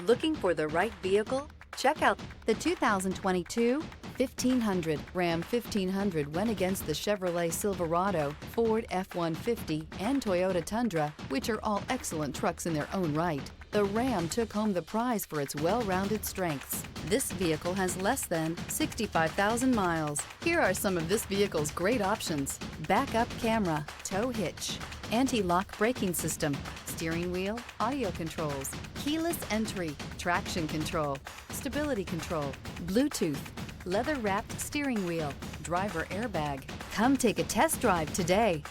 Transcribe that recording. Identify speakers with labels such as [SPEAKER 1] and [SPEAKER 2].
[SPEAKER 1] Looking for the right vehicle? Check out
[SPEAKER 2] The 2022 1500. Ram 1500 went against the Chevrolet Silverado, Ford F-150, and Toyota Tundra, which are all excellent trucks in their own right. The Ram took home the prize for its well-rounded strengths. This vehicle has less than 65,000 miles. Here are some of this vehicle's great options: backup camera, tow hitch, anti-lock braking system, steering wheel audio controls, keyless entry, traction control, stability control, Bluetooth, leather-wrapped steering wheel, driver airbag. Come take a test drive today.